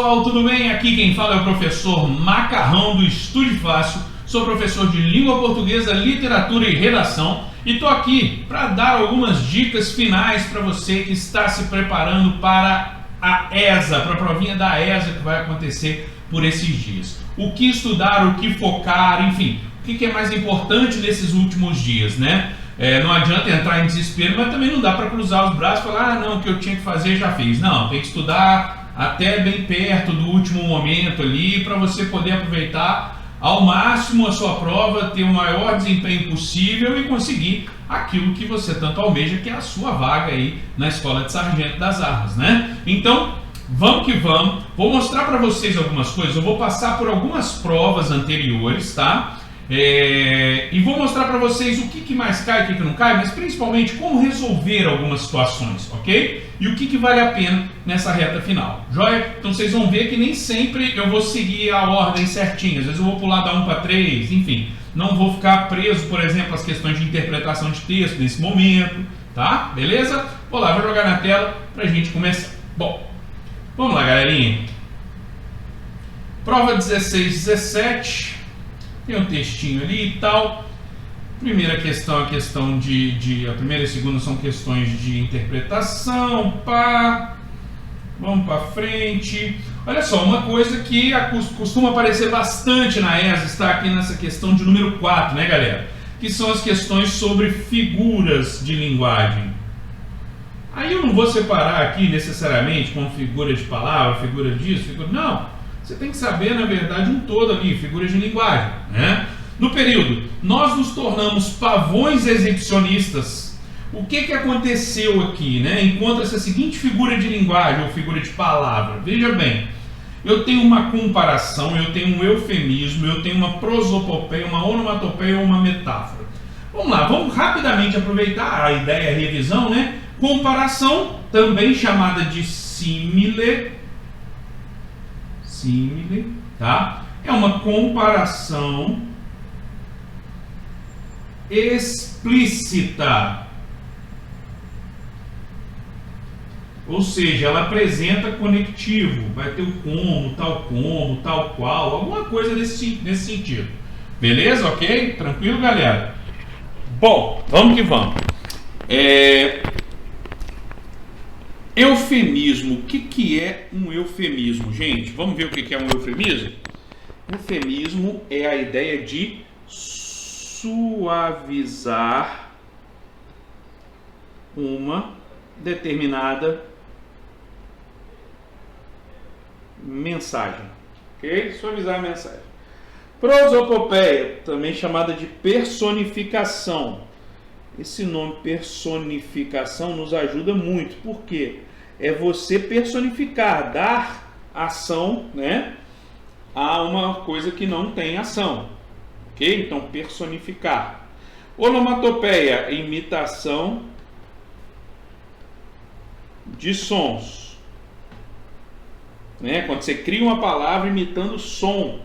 pessoal, tudo bem? Aqui quem fala é o professor Macarrão do Estude Fácil. Sou professor de Língua Portuguesa, Literatura e Redação e estou aqui para dar algumas dicas finais para você que está se preparando para a ESA, para a provinha da ESA que vai acontecer por esses dias. O que estudar, o que focar, enfim, o que é mais importante nesses últimos dias, né? Não adianta entrar em desespero, mas também não dá para cruzar os braços e falar, ah, não, o que eu tinha que fazer já fiz. Não, tem que estudar até bem perto do último momento ali para você poder aproveitar ao máximo a sua prova, ter o maior desempenho possível e conseguir aquilo que você tanto almeja, que é a sua vaga aí na Escola de Sargento das Armas, né? Então, vamos que vamos. Vou mostrar para vocês algumas coisas, eu vou passar por algumas provas anteriores, tá? E vou mostrar para vocês o que mais cai, o que não cai, mas principalmente como resolver algumas situações, ok? E o que vale a pena nessa reta final, joia? Então vocês vão ver que nem sempre eu vou seguir a ordem certinha, às vezes eu vou pular da 1 para 3, enfim, não vou ficar preso, por exemplo, às questões de interpretação de texto nesse momento, tá? Beleza? Vou lá, vou jogar na tela para a gente começar. Bom, vamos lá, galerinha. Prova 16-17. Tem um textinho ali e tal. Primeira questão, a questão a primeira e a segunda são questões de interpretação. Pá. Vamos para frente. Olha só, uma coisa que costuma aparecer bastante na ESA está aqui nessa questão de número 4, né, galera? Que são as questões sobre figuras de linguagem. Aí eu não vou separar aqui necessariamente como figura de palavra, figura disso, figura... Não. Você tem que saber, na verdade, um todo ali, figuras de linguagem, né? No período, nós nos tornamos pavões exibicionistas. O que aconteceu aqui, né? Encontra-se a seguinte figura de linguagem ou figura de palavra. Veja bem, eu tenho uma comparação, eu tenho um eufemismo, eu tenho uma prosopopeia, uma onomatopeia ou uma metáfora. Vamos lá, vamos rapidamente aproveitar a ideia, a revisão, né? Comparação, também chamada de símile, tá? É uma comparação explícita. Ou seja, ela apresenta conectivo, vai ter o como, tal qual, alguma coisa nesse sentido. Beleza? Ok? Tranquilo, galera? Bom, vamos que vamos. Eufemismo. O que é um eufemismo, gente? Vamos ver o que é um eufemismo? Eufemismo é a ideia de suavizar uma determinada mensagem, ok? Suavizar a mensagem. Prosopopeia, também chamada de personificação. Esse nome personificação nos ajuda muito, porque é você personificar, dar ação, né, a uma coisa que não tem ação, ok? Então, personificar. Onomatopeia, imitação de sons, né? Quando você cria uma palavra imitando o som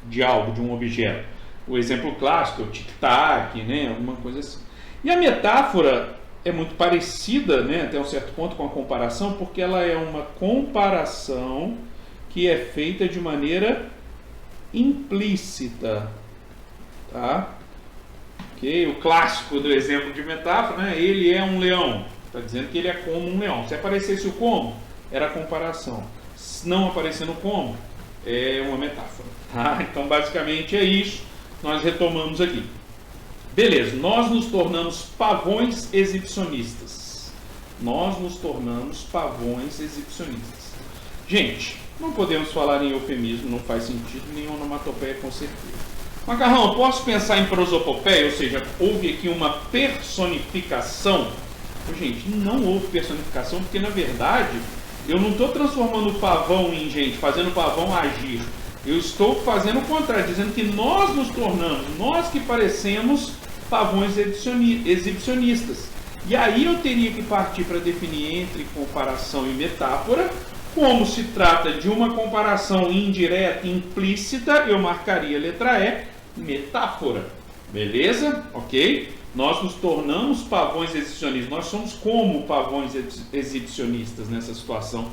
de algo, de um objeto. O exemplo clássico é o tic-tac, né? Alguma coisa assim. E a metáfora é muito parecida, né, até um certo ponto com a comparação, porque ela é uma comparação que é feita de maneira implícita, tá? Okay? O clássico do exemplo de metáfora, né, ele é um leão, está dizendo que ele é como um leão. Se aparecesse o como, era a comparação. Se não aparecendo o como, é uma metáfora, tá? Então basicamente é isso, nós retomamos aqui. Beleza, nós nos tornamos pavões exibicionistas. Gente, não podemos falar em eufemismo, não faz sentido, nem onomatopeia com certeza. Macarrão, posso pensar em prosopopeia? Ou seja, houve aqui uma personificação? Gente, não houve personificação, porque na verdade eu não estou transformando o pavão em gente, fazendo o pavão agir. Eu estou fazendo o contrário, dizendo que nós nos tornamos, nós que parecemos pavões exibicionistas. E aí eu teria que partir para definir entre comparação e metáfora. Como se trata de uma comparação indireta, implícita, eu marcaria a letra E, metáfora. Beleza? Ok? Nós nos tornamos pavões exibicionistas. Nós somos como pavões exibicionistas nessa situação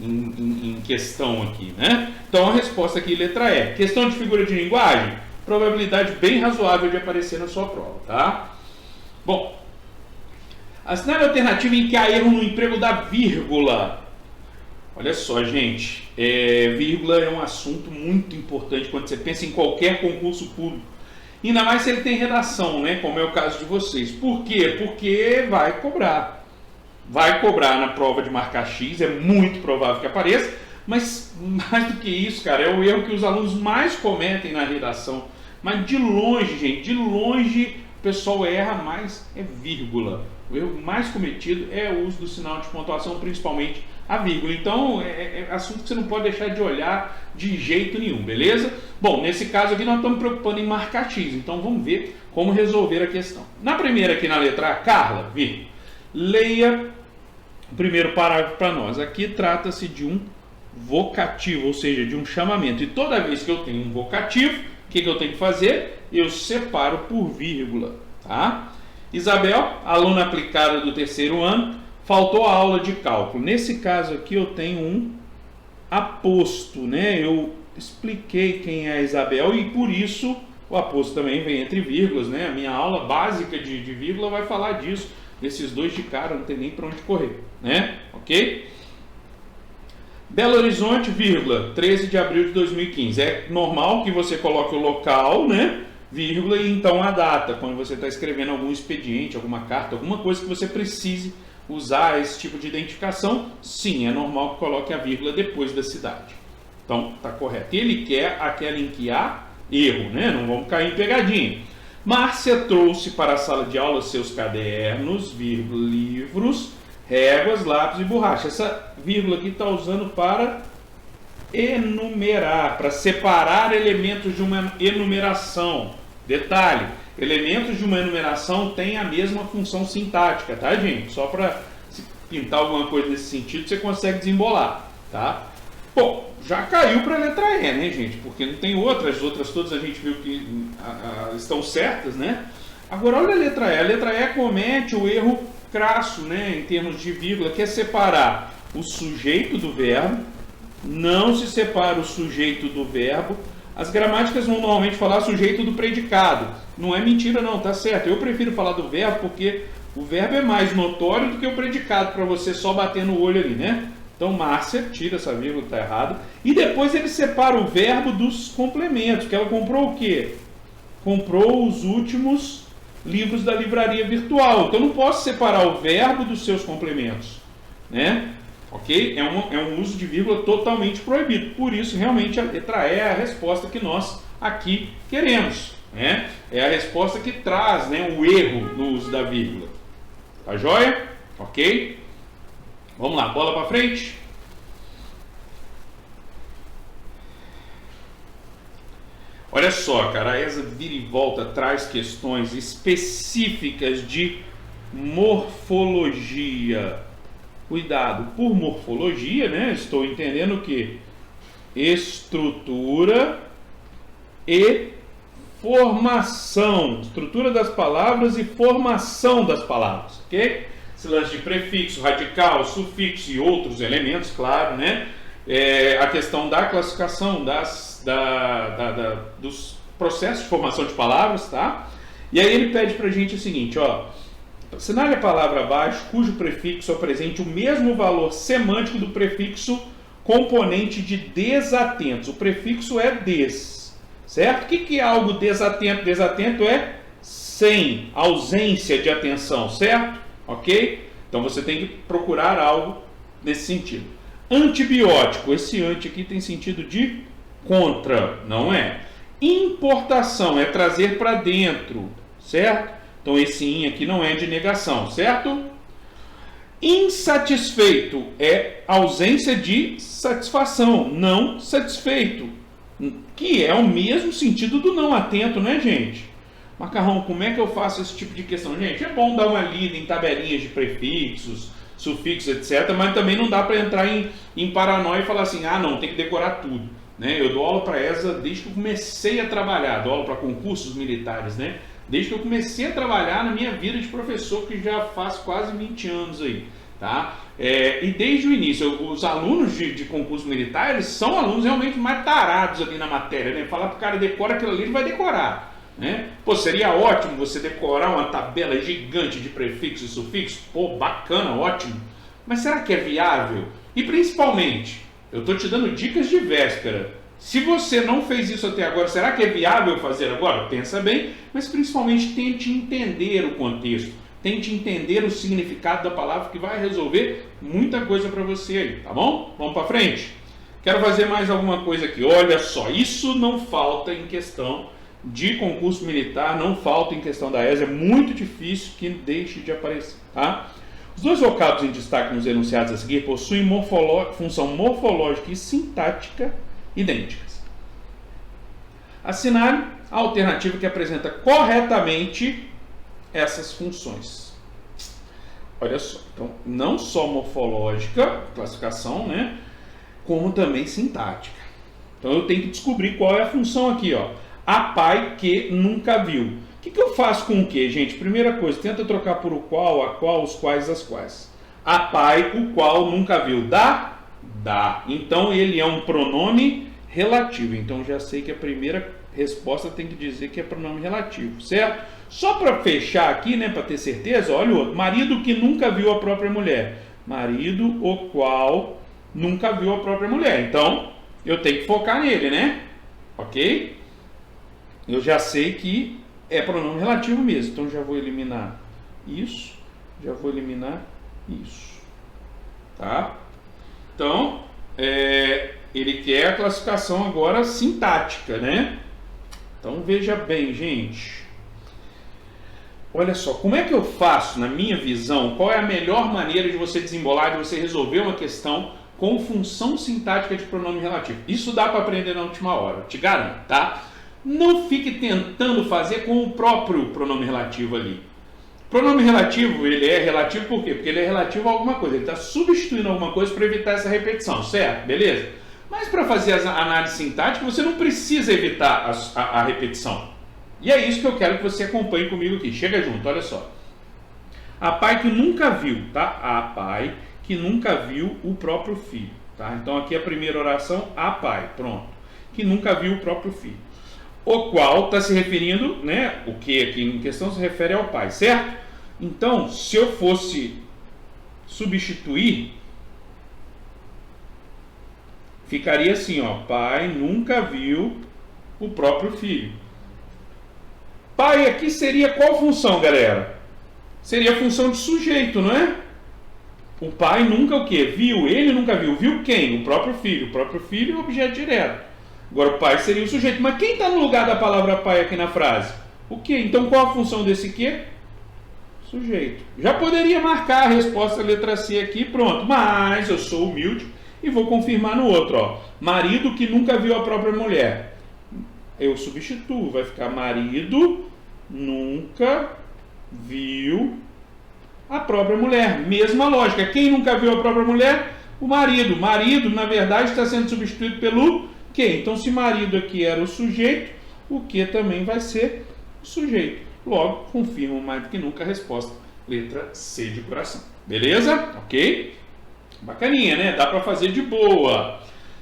em questão aqui, né? Então a resposta aqui, letra E. Questão de figura de linguagem, probabilidade bem razoável de aparecer na sua prova, tá? Bom, assinale a alternativa em que há erro no emprego da vírgula. Olha só, gente, vírgula é um assunto muito importante quando você pensa em qualquer concurso público. Ainda mais se ele tem redação, né? Como é o caso de vocês. Por quê? Porque vai cobrar. Vai cobrar na prova de marcar X, é muito provável que apareça, mas mais do que isso, cara, é o erro que os alunos mais cometem na redação. Mas de longe, gente, de longe o pessoal erra mais, é vírgula. O erro mais cometido é o uso do sinal de pontuação, principalmente a vírgula. Então, é assunto que você não pode deixar de olhar de jeito nenhum, beleza? Bom, nesse caso aqui nós estamos preocupando em marcar X, então vamos ver como resolver a questão. Na primeira aqui na letra A, Carla, leia o primeiro parágrafo para nós. Aqui trata-se de um vocativo, ou seja, de um chamamento. E toda vez que eu tenho um vocativo, o que eu tenho que fazer? Eu separo por vírgula, tá? Isabel, aluna aplicada do terceiro ano, faltou a aula de cálculo. Nesse caso aqui eu tenho um aposto, né? Eu expliquei quem é a Isabel e por isso o aposto também vem entre vírgulas, né? A minha aula básica de vírgula vai falar disso. Esses dois de cara, não tem nem para onde correr, né? Ok? Belo Horizonte, vírgula, 13 de abril de 2015. É normal que você coloque o local, né? Vírgula e então a data, quando você está escrevendo algum expediente, alguma carta, alguma coisa que você precise usar esse tipo de identificação, sim, é normal que coloque a vírgula depois da cidade. Então, está correto. Ele quer aquela em que há erro, né? Não vamos cair em pegadinha. Márcia trouxe para a sala de aula seus cadernos, vírgula, livros, réguas, lápis e borracha. Essa vírgula aqui está usando para enumerar, para separar elementos de uma enumeração. Detalhe, elementos de uma enumeração têm a mesma função sintática, tá, gente? Só para pintar alguma coisa nesse sentido, você consegue desembolar, tá? Bom, já caiu para a letra E, né, gente? Porque não tem outras, as outras todas a gente viu que estão certas, né? Agora, olha a letra E. A letra E comete o erro crasso, né, em termos de vírgula, que é separar o sujeito do verbo, não se separa o sujeito do verbo. As gramáticas vão normalmente falar sujeito do predicado. Não é mentira não, tá certo. Eu prefiro falar do verbo porque o verbo é mais notório do que o predicado, para você só bater no olho ali, né? Então, Márcia, tira essa vírgula, está errado. E depois ele separa o verbo dos complementos, que ela comprou o quê? Comprou os últimos livros da livraria virtual. Então, eu não posso separar o verbo dos seus complementos, né? Ok? É um uso de vírgula totalmente proibido. Por isso, realmente, a letra E é a resposta que nós aqui queremos, né? É a resposta que traz, né, o erro no uso da vírgula. Tá joia? Ok? Vamos lá, bola para frente. Olha só, cara, a ESA vira e volta, traz questões específicas de morfologia. Cuidado, por morfologia, né? Estou entendendo o que? Estrutura e formação. Estrutura das palavras e formação das palavras, ok? Esse lance de prefixo, radical, sufixo e outros elementos, claro, né? A questão da classificação dos processos de formação de palavras, tá? E aí ele pede pra gente o seguinte, ó. Assinale a palavra abaixo cujo prefixo apresente o mesmo valor semântico do prefixo componente de desatentos. O prefixo é des, certo? O que é algo desatento? Desatento é sem, ausência de atenção, certo? Ok? Então você tem que procurar algo nesse sentido. Antibiótico, esse anti aqui tem sentido de contra, não é? Importação é trazer para dentro, certo? Então esse in aqui não é de negação, certo? Insatisfeito é ausência de satisfação, não satisfeito, que é o mesmo sentido do não atento, né, gente? Macarrão, como é que eu faço esse tipo de questão? Gente, é bom dar uma lida em tabelinhas de prefixos, sufixos, etc., mas também não dá para entrar em paranoia e falar assim, ah, não, tem que decorar tudo, né? Eu dou aula para ESA desde que eu comecei a trabalhar, dou aula para concursos militares, né? Desde que eu comecei a trabalhar na minha vida de professor, que já faz quase 20 anos aí. tá? E desde o início, os alunos de concurso militar, eles são alunos realmente mais tarados ali na matéria, né? Falar pro cara decora aquilo ali, ele vai decorar, né? Pô, seria ótimo você decorar uma tabela gigante de prefixo e sufixo, pô, bacana, ótimo, mas será que é viável? E principalmente, eu tô te dando dicas de véspera, se você não fez isso até agora, será que é viável fazer agora? Pensa bem, mas principalmente tente entender o contexto, tente entender o significado da palavra, que vai resolver muita coisa para você aí, tá bom? Vamos para frente? Quero fazer mais alguma coisa aqui. Olha só, isso não falta em questão de concurso militar, não falta em questão da ESA, é muito difícil que deixe de aparecer, tá? Os dois vocábulos em destaque nos enunciados a seguir possuem função morfológica e sintática idênticas. Assinale a alternativa que apresenta corretamente essas funções. Olha só, então não só morfológica, classificação, né, como também sintática. Então eu tenho que descobrir qual é a função aqui, ó. A pai que nunca viu. O que eu faço com o que, gente? Primeira coisa, tenta trocar por o qual, a qual, os quais, as quais. A pai, o qual nunca viu. Dá? Dá. Então ele é um pronome relativo. Então já sei que a primeira resposta tem que dizer que é pronome relativo, certo? Só para fechar aqui, né, para ter certeza, olha o outro. Marido que nunca viu a própria mulher. Marido o qual nunca viu a própria mulher. Então eu tenho que focar nele, né? Ok? Eu já sei que é pronome relativo mesmo. Então já vou eliminar isso. Já vou eliminar isso. Tá? Então, ele quer a classificação agora sintática, né? Então veja bem, gente. Olha só, como é que eu faço, na minha visão, qual é a melhor maneira de você desembolar, de você resolver uma questão com função sintática de pronome relativo? Isso dá para aprender na última hora, te garanto, tá? Não fique tentando fazer com o próprio pronome relativo ali. Pronome relativo, ele é relativo por quê? Porque ele é relativo a alguma coisa, ele está substituindo alguma coisa para evitar essa repetição, certo? Beleza? Mas para fazer a análise sintática, você não precisa evitar a repetição. E é isso que eu quero que você acompanhe comigo aqui. Chega junto, olha só. A pai que nunca viu, tá? A pai que nunca viu o próprio filho, tá? Então aqui a primeira oração, a pai, pronto. Que nunca viu o próprio filho. O qual está se referindo, né? O que aqui em questão se refere ao pai, certo? Então, se eu fosse substituir, ficaria assim, ó. Pai nunca viu o próprio filho. Pai aqui seria qual função, galera? Seria a função de sujeito, não é? O pai nunca o quê? Viu, ele nunca viu. Viu quem? O próprio filho. O próprio filho é o objeto direto. Agora o pai seria o sujeito. Mas quem está no lugar da palavra pai aqui na frase? O quê? Então qual a função desse quê? Sujeito. Já poderia marcar a resposta letra C aqui, pronto. Mas eu sou humilde e vou confirmar no outro, ó. Marido que nunca viu a própria mulher. Eu substituo, vai ficar marido nunca viu a própria mulher. Mesma lógica. Quem nunca viu a própria mulher? O marido. Marido, na verdade, está sendo substituído pelo que? Então, se marido aqui era o sujeito, o que também vai ser o sujeito. Logo, confirmo mais do que nunca a resposta. Letra C de coração. Beleza? Ok? Bacaninha, né? Dá para fazer de boa.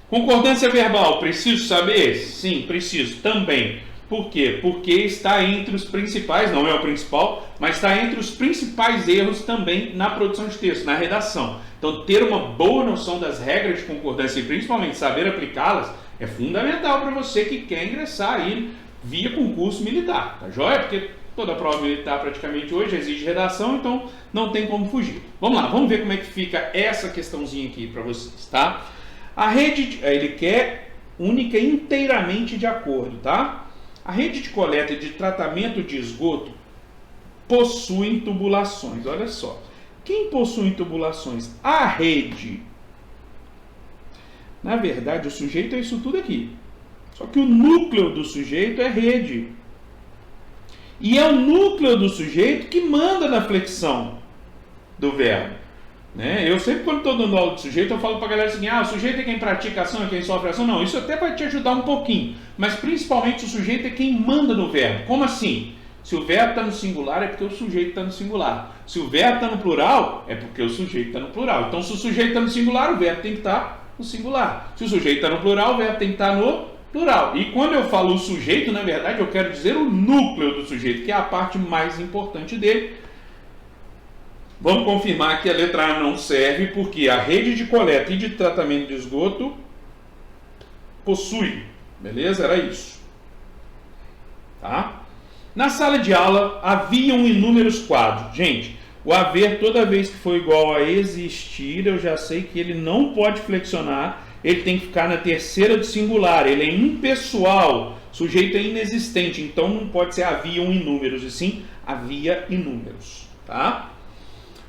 Concordância verbal, preciso saber? Sim, preciso também. Por quê? Porque está entre os principais, não é o principal, mas está entre os principais erros também na produção de texto, na redação. Então, ter uma boa noção das regras de concordância e principalmente saber aplicá-las é fundamental para você que quer ingressar aí via concurso militar, tá joia? Porque toda prova militar praticamente hoje exige redação, então não tem como fugir. Vamos lá, vamos ver como é que fica essa questãozinha aqui para vocês, tá? A rede, ele quer única e inteiramente de acordo, tá? A rede de coleta e de tratamento de esgoto possui tubulações. Olha só. Quem possui tubulações? A rede. Na verdade, o sujeito é isso tudo aqui. Só que o núcleo do sujeito é rede. E é o núcleo do sujeito que manda na flexão do verbo. Né? Eu sempre, quando estou dando aula de sujeito, eu falo para a galera assim, o sujeito é quem pratica a ação, é quem sofre a ação. Não, isso até vai te ajudar um pouquinho. Mas principalmente o sujeito é quem manda no verbo. Como assim? Se o verbo está no singular é porque o sujeito está no singular. Se o verbo está no plural é porque o sujeito está no plural. Então, se o sujeito está no singular, o verbo tem que estar no singular. Se o sujeito está no plural, o verbo tem que estar no plural. E quando eu falo o sujeito, na verdade, eu quero dizer o núcleo do sujeito, que é a parte mais importante dele. Vamos confirmar que a letra A não serve, porque a rede de coleta e de tratamento de esgoto possui. Beleza? Era isso. Tá? Na sala de aula, haviam inúmeros quadros. Gente, o haver, toda vez que for igual a existir, eu já sei que ele não pode flexionar, ele tem que ficar na terceira do singular, ele é impessoal, sujeito é inexistente, então não pode ser haviam inúmeros, e sim havia inúmeros. Tá?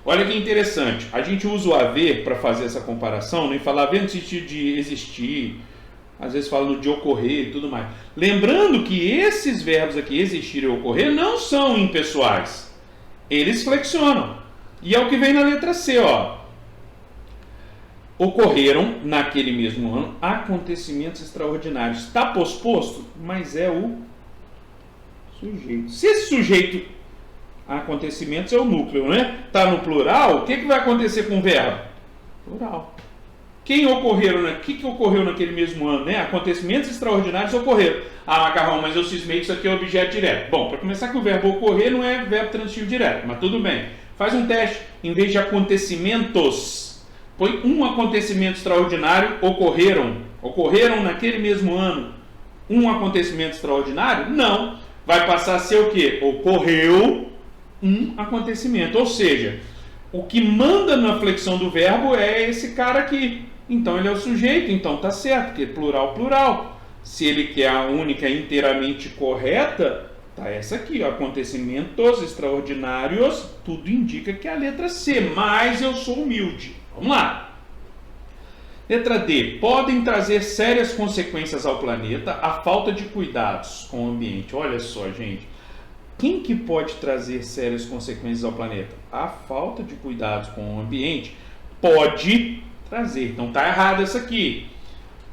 Olha que interessante, a gente usa o haver para fazer essa comparação, nem falar haver no sentido de existir, às vezes fala no de ocorrer e tudo mais. Lembrando que esses verbos aqui, existir e ocorrer, não são impessoais. Eles flexionam. E é o que vem na letra C, ó. Ocorreram, naquele mesmo ano, acontecimentos extraordinários. Está posposto, mas é o sujeito. Se esse sujeito, acontecimentos, é o núcleo, né? Está no plural, o que vai acontecer com o verbo? Plural. Quem ocorreram, o que ocorreu naquele mesmo ano? Né? Acontecimentos extraordinários ocorreram. Ah, Macarrão, mas eu cismei que isso aqui é objeto direto. Bom, para começar que o verbo ocorrer não é verbo transitivo direto, mas tudo bem. Faz um teste. Em vez de acontecimentos, põe um acontecimento extraordinário ocorreram naquele mesmo ano. Um acontecimento extraordinário? Não. Vai passar a ser o quê? Ocorreu um acontecimento. Ou seja, o que manda na flexão do verbo é esse cara aqui. Então ele é o sujeito, então tá certo, porque plural, plural. Se ele quer a única inteiramente correta, tá essa aqui, ó, acontecimentos extraordinários, tudo indica que é a letra C, mas eu sou humilde. Vamos lá. Letra D. Podem trazer sérias consequências ao planeta a falta de cuidados com o ambiente. Olha só, gente. Quem que pode trazer sérias consequências ao planeta? A falta de cuidados com o ambiente pode trazer. Então tá errado essa aqui.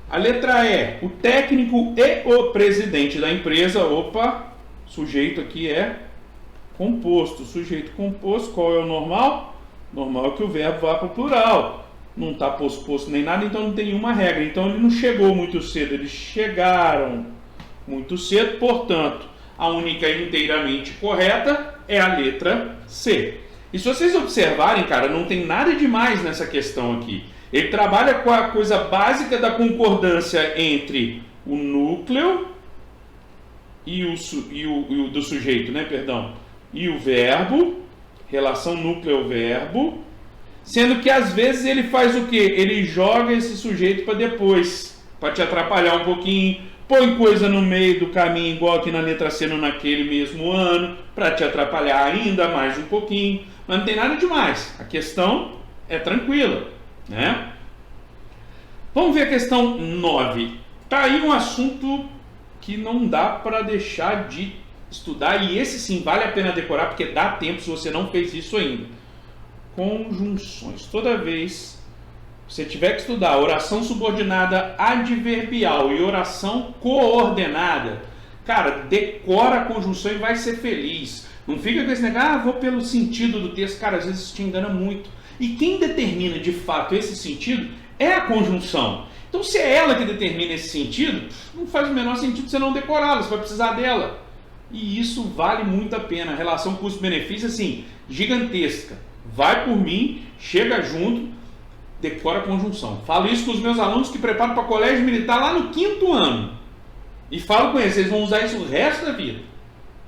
A letra E. O técnico e o presidente da empresa. Opa, sujeito aqui é composto. Sujeito composto, qual é o normal? Normal é que o verbo vá para o plural. Não está posto nem nada, então não tem nenhuma regra. Então ele não chegou muito cedo, eles chegaram muito cedo, portanto, a única inteiramente correta é a letra C. E se vocês observarem, cara, não tem nada demais nessa questão aqui. Ele trabalha com a coisa básica da concordância entre o núcleo e o do sujeito, né, perdão, e o verbo, relação núcleo-verbo, sendo que às vezes ele faz o quê? Ele joga esse sujeito para depois, para te atrapalhar um pouquinho, põe coisa no meio do caminho, igual aqui na letra C, no naquele mesmo ano, para te atrapalhar ainda mais um pouquinho, mas não tem nada demais, a questão é tranquila, né? Vamos ver a questão 9. Tá aí um assunto que não dá para deixar de estudar, e esse sim vale a pena decorar, porque dá tempo se você não fez isso ainda. Conjunções. Toda vez que você tiver que estudar oração subordinada adverbial e oração coordenada, cara, decora a conjunção e vai ser feliz. Não fica com esse negócio, vou pelo sentido do texto. Cara, às vezes isso te engana muito. E quem determina de fato esse sentido é a conjunção. Então, se é ela que determina esse sentido, não faz o menor sentido você não decorá-la, você vai precisar dela. E isso vale muito a pena. A relação custo-benefício, assim, gigantesca. Vai por mim, chega junto, decora a conjunção. Falo isso com os meus alunos que preparam para colégio militar lá no 5º ano. E falo com eles, eles vão usar isso o resto da vida.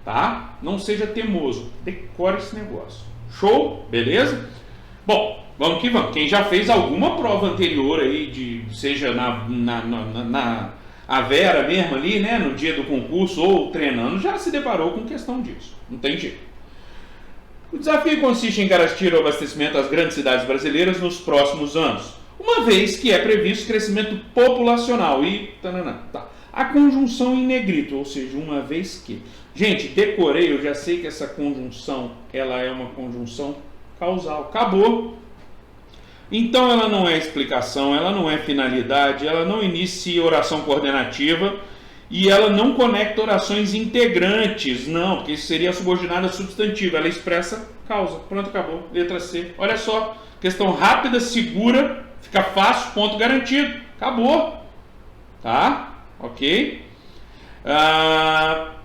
Tá? Não seja teimoso. Decora esse negócio. Show? Beleza? Bom, vamos que vamos. Quem já fez alguma prova anterior aí, seja na a Vera mesmo ali, né, no dia do concurso ou treinando, já se deparou com questão disso. Não tem jeito. O desafio consiste em garantir o abastecimento às grandes cidades brasileiras nos próximos anos, uma vez que é previsto crescimento populacional e... Tá. A conjunção em negrito, ou seja, uma vez que... Gente, decorei, eu já sei que essa conjunção, ela é uma conjunção causal. Acabou. Então ela não é explicação, ela não é finalidade, ela não inicia oração coordenativa E ela não conecta orações integrantes, não, porque isso seria subordinada substantiva. Ela expressa causa. Pronto, acabou. Letra C. Olha só, questão rápida, segura, fica fácil, ponto garantido. Acabou. Tá? Ok?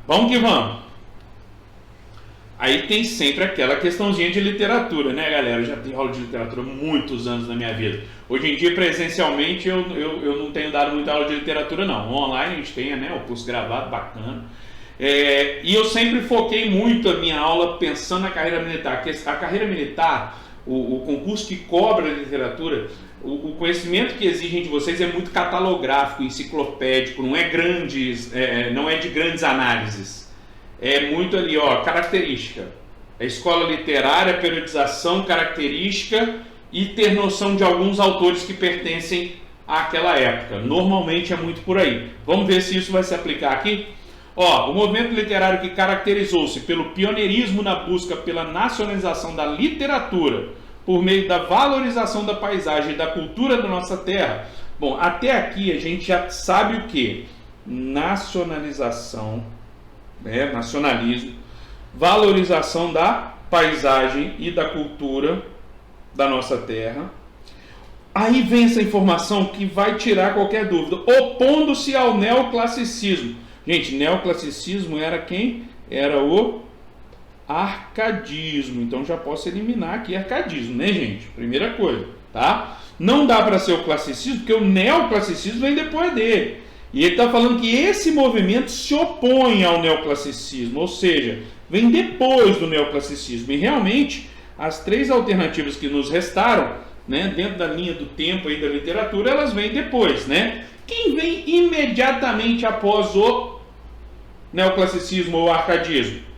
Vamos que vamos. Aí tem sempre aquela questãozinha de literatura, né, galera? Eu já dei aula de literatura há muitos anos na minha vida. Hoje em dia, presencialmente, eu não tenho dado muita aula de literatura, não. Online a gente tem, né, o curso gravado, bacana. E eu sempre foquei muito a minha aula pensando na carreira militar. Porque a carreira militar, o concurso que cobra a literatura, o conhecimento que exigem de vocês é muito catalográfico, enciclopédico, não é de grandes análises. É muito ali, ó, característica. A escola literária, periodização, característica e ter noção de alguns autores que pertencem àquela época. Normalmente é muito por aí. Vamos ver se isso vai se aplicar aqui. Ó, o movimento literário que caracterizou-se pelo pioneirismo na busca pela nacionalização da literatura, por meio da valorização da paisagem e da cultura da nossa terra. Bom, até aqui a gente já sabe o que? Nacionalização, nacionalismo, valorização da paisagem e da cultura da nossa terra. Aí vem essa informação que vai tirar qualquer dúvida, opondo-se ao neoclassicismo. Gente, neoclassicismo era quem? Era o arcadismo. Então já posso eliminar aqui arcadismo, né, gente? Primeira coisa, tá? Não dá para ser o classicismo, porque o neoclassicismo vem depois dele. E ele está falando que esse movimento se opõe ao neoclassicismo, ou seja, vem depois do neoclassicismo. E realmente, as três alternativas que nos restaram, né, dentro da linha do tempo aí da literatura, elas vêm depois, né? Quem vem imediatamente após o neoclassicismo ou arcadismo?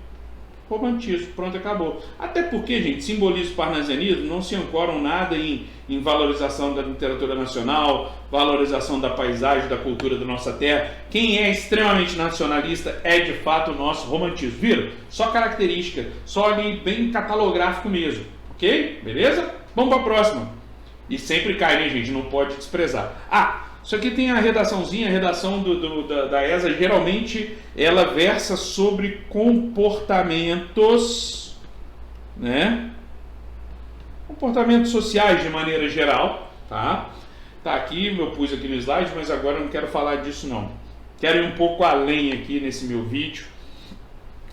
Romantismo, pronto, acabou. Até porque, gente, simbolismo e parnasianismo não se ancoram nada em valorização da literatura nacional, valorização da paisagem, da cultura da nossa terra. Quem é extremamente nacionalista é de fato o nosso romantismo. Viram? Só característica, só ali bem catalográfico mesmo. Ok? Beleza? Vamos para a próxima. E sempre cai, né, gente? Não pode desprezar. Isso aqui tem a redaçãozinha, a redação da ESA, geralmente ela versa sobre comportamentos, né? Comportamentos sociais de maneira geral, tá? Tá aqui, eu pus aqui no slide, mas agora eu não quero falar disso não. Quero ir um pouco além aqui nesse meu vídeo.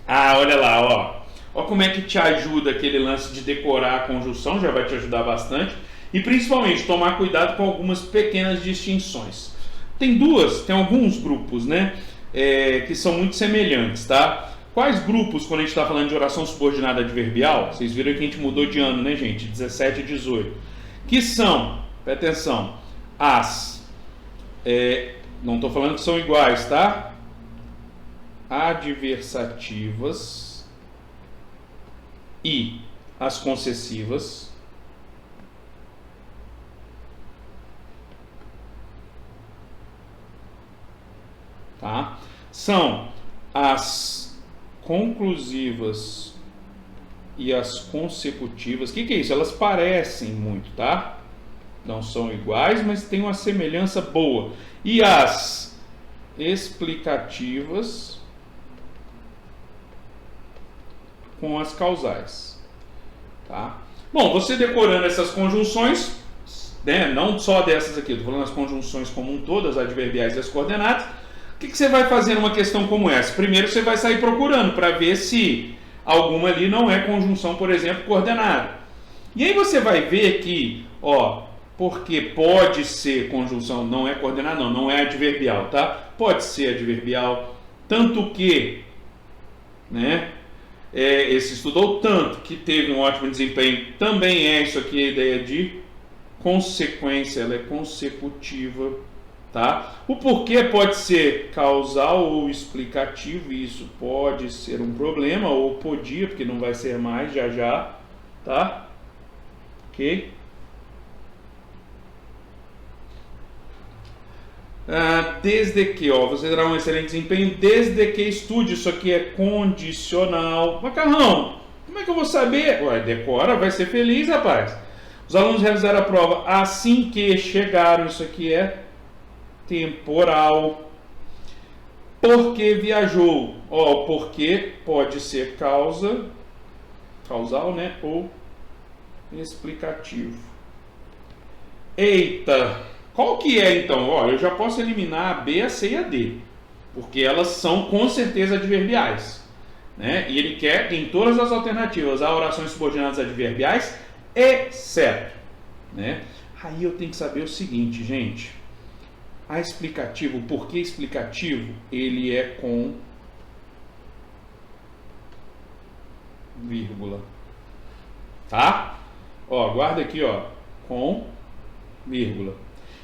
Olha lá, ó. Ó como é que te ajuda aquele lance de decorar a conjunção, já vai te ajudar bastante. E principalmente tomar cuidado com algumas pequenas distinções. Tem alguns grupos, né, que são muito semelhantes, tá? Quais grupos, quando a gente está falando de oração subordinada adverbial? Vocês viram que a gente mudou de ano, né, gente? 17 e 18. Que são, presta atenção, não estou falando que são iguais, tá? Adversativas e as concessivas. Tá? São as conclusivas e as consecutivas. O que é isso? Elas parecem muito, tá? Não são iguais, mas tem uma semelhança boa. E as explicativas com as causais, tá? Bom, você decorando essas conjunções, né, não só dessas aqui, estou falando as conjunções como um todo, as adverbiais e as coordenadas. O que você vai fazer numa questão como essa? Primeiro você vai sair procurando para ver se alguma ali não é conjunção, por exemplo, coordenada. E aí você vai ver que, ó, porque pode ser conjunção, não é coordenada, não é adverbial, tá? Pode ser adverbial, tanto que, né, esse estudou tanto que teve um ótimo desempenho, também é isso aqui a ideia de consequência, ela é consecutiva. Tá? O porquê pode ser causal ou explicativo, e isso pode ser um problema, ou podia, porque não vai ser mais já, tá? Ok? Desde que, ó, você terá um excelente desempenho desde que estude. Isso aqui é condicional. Macarrão, como é que eu vou saber? Ué, decora, vai ser feliz, rapaz. Os alunos realizaram a prova assim que chegaram. Isso aqui é temporal. Porque viajou. Ó, porque pode ser causal, né? Ou explicativo. Eita! Qual que é então? Ó, eu já posso eliminar a B, a C e a D. Porque elas são com certeza adverbiais. Né? E ele quer em todas as alternativas há orações subordinadas adverbiais, exceto. Né? Aí eu tenho que saber o seguinte, gente. A explicativo, o porquê explicativo, ele é com vírgula. Tá? Ó, guarda aqui, ó, com vírgula.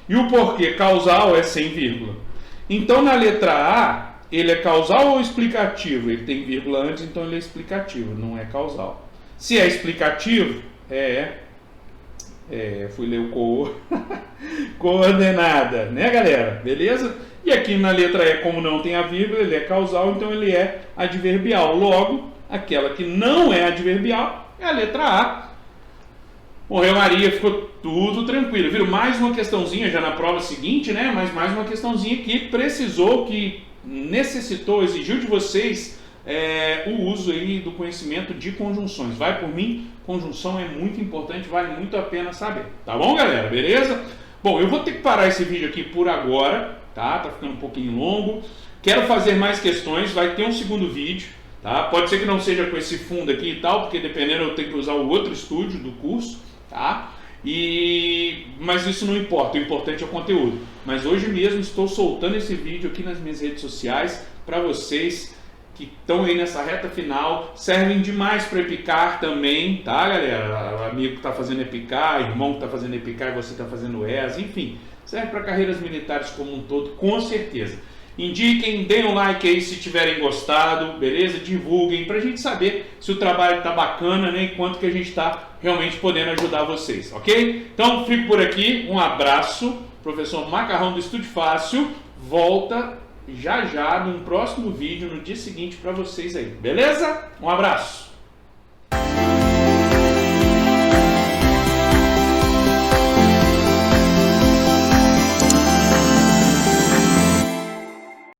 E o porquê causal é sem vírgula. Então, na letra A, ele é causal ou explicativo? Ele tem vírgula antes, então ele é explicativo, não é causal. Se é explicativo, fui ler o coordenada, né, galera? Beleza? E aqui na letra E, como não tem a vírgula, ele é causal, então ele é adverbial. Logo, aquela que não é adverbial é a letra A. Morreu Maria, ficou tudo tranquilo. Viram? Mais uma questãozinha já na prova seguinte, né? Mas mais uma questãozinha que precisou, que necessitou, exigiu de vocês o uso aí do conhecimento de conjunções. Vai por mim, conjunção é muito importante, vale muito a pena saber. Tá bom, galera? Beleza? Bom, eu vou ter que parar esse vídeo aqui por agora, tá? Tá ficando um pouquinho longo. Quero fazer mais questões, vai ter um segundo vídeo, tá? Pode ser que não seja com esse fundo aqui e tal, porque dependendo eu tenho que usar o outro estúdio do curso, tá? Mas isso não importa, o importante é o conteúdo. Mas hoje mesmo estou soltando esse vídeo aqui nas minhas redes sociais para vocês que estão aí nessa reta final. Servem demais para EPICAR também, tá, galera? O amigo que está fazendo EPICAR, irmão que está fazendo EPICAR e você está fazendo ESA, enfim, serve para carreiras militares como um todo, com certeza. Indiquem, deem um like aí se tiverem gostado, beleza? Divulguem para a gente saber se o trabalho está bacana, né? E quanto que a gente está realmente podendo ajudar vocês, ok? Então, fico por aqui, um abraço, professor Macarrão do Estude Fácil, volta já num próximo vídeo, no dia seguinte para vocês aí, beleza? Um abraço!